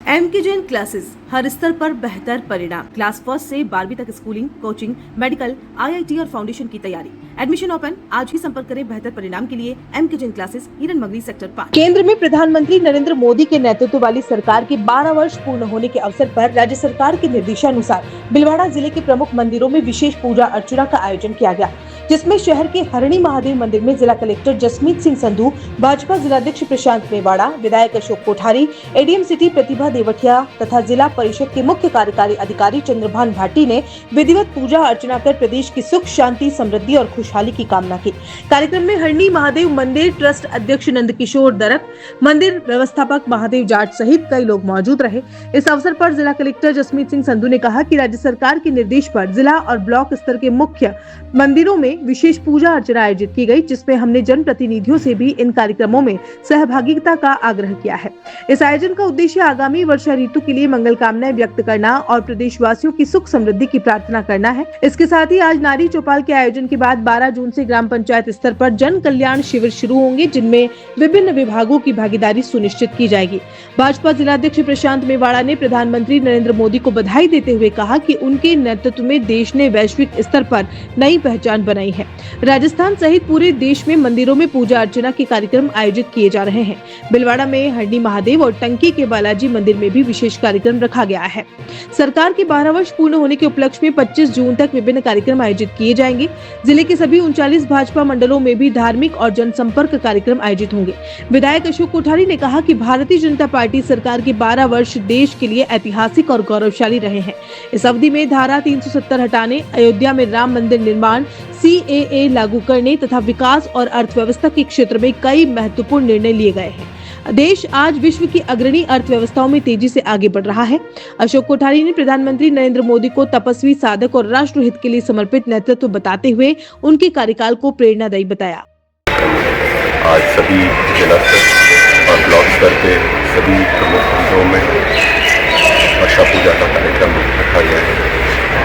MK Jain classes, हर स्तर पर बेहतर परिणाम। क्लास फर्स्ट से 12वीं तक स्कूलिंग, कोचिंग, मेडिकल, आईआईटी और फाउंडेशन की तैयारी। Admission open. आज ही संपर्क करें बेहतर परिणाम के लिए एमके जैन क्लासेस, हिरन मंगली सेक्टर 5। केंद्र में प्रधानमंत्री नरेंद्र मोदी के नेतृत्व वाली सरकार के 12 वर्ष पूर्ण होने के अवसर पर राज्य सरकार के निर्देशानुसार भीलवाड़ा जिले के प्रमुख मंदिरों में विशेष पूजा अर्चना का आयोजन किया गया, जिसमें शहर के हरणी महादेव मंदिर में जिला कलेक्टर जसमीत सिंह संधू, भाजपा जिलाध्यक्ष प्रशांत मेवाड़ा, विधायक अशोक कोठारी, एडीएम सिटी प्रतिभा देवटिया तथा जिला परिषद के मुख्य कार्यकारी अधिकारी चंद्रभान भाटी ने विधिवत पूजा अर्चना कर प्रदेश की सुख, शांति, समृद्धि और खुशहाली की कामना की। कार्यक्रम में हरणी महादेव मंदिर ट्रस्ट अध्यक्ष नंद किशोर दरक, मंदिर व्यवस्थापक महादेव जाट सहित कई लोग मौजूद रहे। इस अवसर पर जिला कलेक्टर जसमीत सिंह संधू ने कहा कि राज्य सरकार के निर्देश पर जिला और ब्लॉक स्तर के मुख्य मंदिरों में विशेष पूजा अर्चना आयोजित की गई, जिसमें हमने जन प्रतिनिधियों से भी इन कार्यक्रमों में सहभागिता का आग्रह किया है। इस आयोजन का उद्देश्य आगामी वर्षा ऋतु के लिए मंगल कामनाएं व्यक्त करना और प्रदेशवासियों की सुख समृद्धि की प्रार्थना करना है। इसके साथ ही आज नारी चौपाल के आयोजन के बाद 12 जून से ग्राम पंचायत स्तर पर जन कल्याण शिविर शुरू होंगे, जिनमें विभिन्न विभागों की भागीदारी सुनिश्चित की जाएगी। भाजपा जिलाध्यक्ष प्रशांत मेवाड़ा ने प्रधानमंत्री नरेंद्र मोदी को बधाई देते हुए कहा कि उनके नेतृत्व में देश ने वैश्विक स्तर पर नई पहचान बनाई है। राजस्थान सहित पूरे देश में मंदिरों में पूजा अर्चना के कार्यक्रम आयोजित किए जा रहे हैं। भीलवाड़ा में हरणी महादेव और टंकी के बालाजी मंदिर में भी विशेष कार्यक्रम रखा गया है। सरकार के 12 वर्ष पूर्ण होने के उपलक्ष्य में 25 जून तक विभिन्न कार्यक्रम आयोजित किए जाएंगे। जिले के सभी 39 भाजपा मंडलों में भी धार्मिक और जनसंपर्क कार्यक्रम आयोजित होंगे। विधायक अशोक कोठारी ने कहा कि भारतीय जनता पार्टी सरकार के 12 वर्ष देश के लिए ऐतिहासिक और गौरवशाली रहे हैं। इस अवधि में धारा 370 हटाने, अयोध्या में राम मंदिर निर्माण, CAA लागू करने तथा विकास और अर्थव्यवस्था के क्षेत्र में कई महत्वपूर्ण निर्णय लिए गए हैं। देश आज विश्व की अग्रणी अर्थव्यवस्थाओं में तेजी से आगे बढ़ रहा है। अशोक कोठारी ने प्रधानमंत्री नरेंद्र मोदी को तपस्वी, साधक और राष्ट्रहित के लिए समर्पित नेतृत्व बताते हुए उनके कार्यकाल को प्रेरणादायी बताया। आज सभी जिला स्तर और ब्लॉक स्तर के सभी प्रमुख मंदिरों में वर्षा पूजा का कार्यक्रम रखा गया है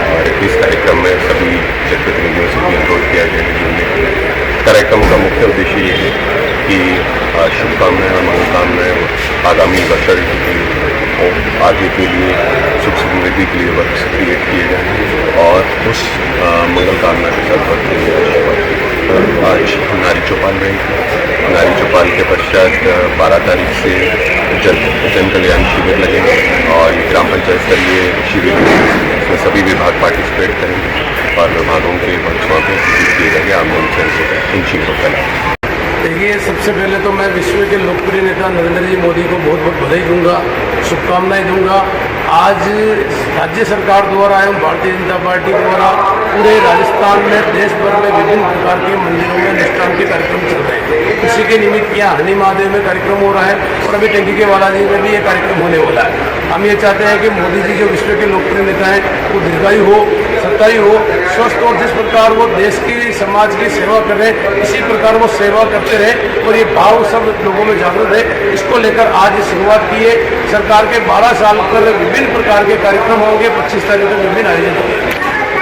और इस कार्यक्रम में सभी जनप्रतिनिधियों से भी अनुरोध किया गया है। कार्यक्रम का मुख्य उद्देश्य ये है कि शुभकामनाएं और मनोकामनाएं आगामी वर्षा ऋतु के लिए और आगे के लिए सुख समृद्धि के लिए वर्ष क्रिएट किए जाएंगे और उस मंगल कामना के साथ बढ़ते हुए आज नारी चौपाल रहेगी। नारी चौपाल के पश्चात 12 तारीख से जन कल्याण शिविर लगेंगे और ये ग्राम पंचायत स्तरीय शिविर इसमें सभी विभाग पार्टिसिपेट करेंगे और विभागों के वहाँ पे किए जाएंगे। आम उनसे इन शिविरों का लाभ। देखिए, सबसे पहले तो मैं विश्व के लोकप्रिय नेता नरेंद्र जी मोदी को बहुत बहुत बधाई दूंगा, शुभकामनाएं दूंगा। आज राज्य सरकार द्वारा एवं भारतीय जनता पार्टी द्वारा पूरे राजस्थान में, देश भर में विभिन्न प्रकार के मंदिरों में अनुष्ठान के कार्यक्रम चल रहे हैं। इसी के निमित्त यहाँ हरणी महादेव में कार्यक्रम हो रहा है और अभी टंकी के बालाजी में भी ये कार्यक्रम होने वाला है। हम ये चाहते हैं कि मोदी जी जो विश्व के लोकप्रिय नेता हैं वो दीर्घायु हो, सत्तायु हो, स्वस्थ और जिस प्रकार वो देश की, समाज की सेवा कर रहे हैं इसी प्रकार वो सेवा करते रहे और ये भाव सब लोगों में जागृत है। इसको लेकर आज शुरुआत की है। सरकार के 12 साल पर विभिन्न प्रकार के कार्यक्रम होंगे। 25 तारीख को विभिन्न आयोजन होंगे।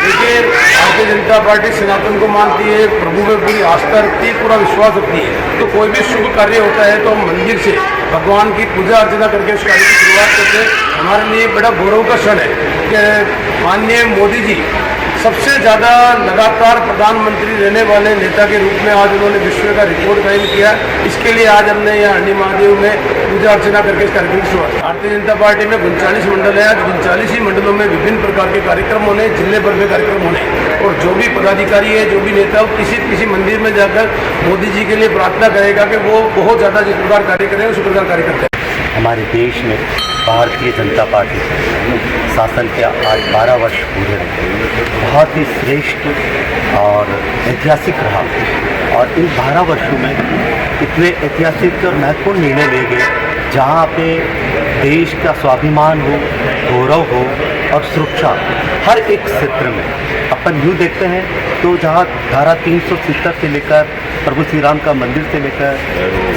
देखिए, भारतीय जनता पार्टी सनातन को मानती है, प्रभु में पूरी आस्था रखती है, पूरा विश्वास रखती है। तो कोई भी शुभ कार्य होता है तो हम मंदिर से भगवान की पूजा अर्चना करके उस कार्य की शुरुआत करते हैं। हमारे लिए बड़ा गौरव का क्षण है कि माननीय मोदी जी सबसे ज़्यादा लगातार प्रधानमंत्री रहने वाले नेता के रूप में आज उन्होंने विश्व का रिकॉर्ड कायम किया। इसके लिए आज हमने यहाँ हरणी महादेव में पूजा अर्चना करके इस कार्यक्रम की शुरुआत। भारतीय जनता पार्टी में 39 मंडल है। 39 ही मंडलों में विभिन्न प्रकार के कार्यक्रम होने, जिले भर में कार्यक्रम होने और जो भी पदाधिकारी है, जो भी नेता किसी मंदिर में जाकर मोदी जी के लिए प्रार्थना करेगा कि वो बहुत ज़्यादा जिस प्रकार कार्य करें उस प्रकार कार्य करते हैं। हमारे देश में भारतीय जनता पार्टी शासन के आज 12 वर्ष पूरे रहे, बहुत ही श्रेष्ठ और ऐतिहासिक रहा और इन 12 वर्षों में इतने ऐतिहासिक और महत्वपूर्ण निर्णय लिए गए जहाँ पे देश का स्वाभिमान हो, गौरव हो और सुरक्षा हर एक क्षेत्र में। अपन यूँ देखते हैं तो जहाँ धारा 370 से लेकर प्रभु श्री राम का मंदिर से लेकर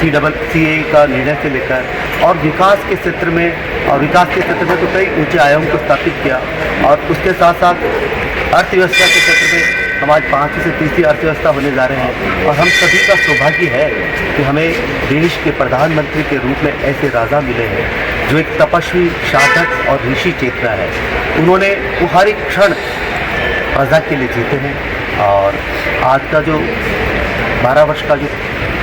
CAA का निर्णय से लेकर और विकास के क्षेत्र में तो कई ऊंचे आयामों को स्थापित किया और उसके साथ साथ अर्थव्यवस्था के क्षेत्र में हम आज 5वीं से तीसरी अर्थव्यवस्था होने जा रहे हैं। और हम सभी का सौभाग्य है कि हमें देश के प्रधानमंत्री के रूप में ऐसे राजा मिले हैं जो एक तपस्वी, साधक और ऋषि चेतना है। उन्होंने वो हर एक क्षण प्रजा के लिए जीते हैं। और आज का जो 12 वर्ष का जो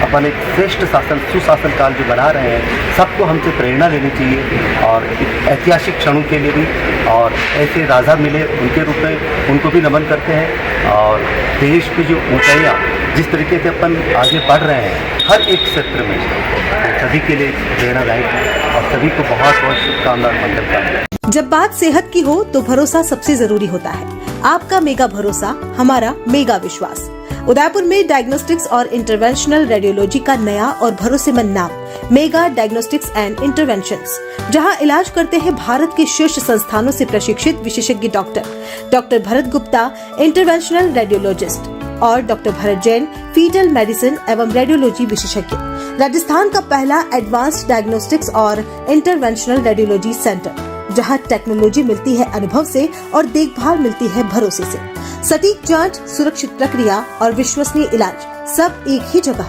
अपन एक श्रेष्ठ शासन, सुशासन काल जो बना रहे हैं, सबको हमसे प्रेरणा लेनी चाहिए। और ऐतिहासिक क्षणों के लिए भी और ऐसे राजा मिले उनके रूप में उनको भी नमन करते हैं। और देश की जो ऊंचाइयाँ जिस तरीके से अपन आगे बढ़ रहे हैं हर एक क्षेत्र में, तो सभी के लिए प्रेरणादायक है। और सभी को बहुत बहुत शुभकामनाएं, मंगल। जब बात सेहत की हो तो भरोसा सबसे जरूरी होता है। आपका मेगा भरोसा, हमारा मेगा विश्वास। उदयपुर में डायग्नोस्टिक्स और इंटरवेंशनल रेडियोलॉजी का नया और भरोसेमंद नाम मेगा डायग्नोस्टिक्स एंड इंटरवेंशंस, जहां इलाज करते हैं भारत के शीर्ष संस्थानों से प्रशिक्षित विशेषज्ञ doctor Bharat Gupta, interventional radiologist, और doctor Bharat Jain, fetal medicine एवं रेडियोलॉजी विशेषज्ञ। राजस्थान का पहला एडवांस्ड डायग्नोस्टिक्स और इंटरवेंशनल रेडियोलॉजी सेंटर, जहां टेक्नोलॉजी मिलती है अनुभव से और देखभाल मिलती है भरोसे से। सटीक जांच, सुरक्षित प्रक्रिया और विश्वसनीय इलाज, सब एक ही जगह।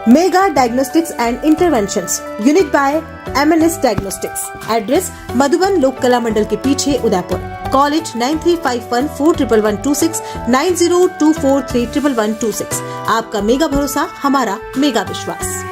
Mega diagnostics and interventions, unit by MNS diagnostics. Address Madhuban Lok Kala मंडल के पीछे, उदयपुर। कॉलेज 9351411126, 9024311126। आपका मेगा भरोसा, हमारा मेगा विश्वास।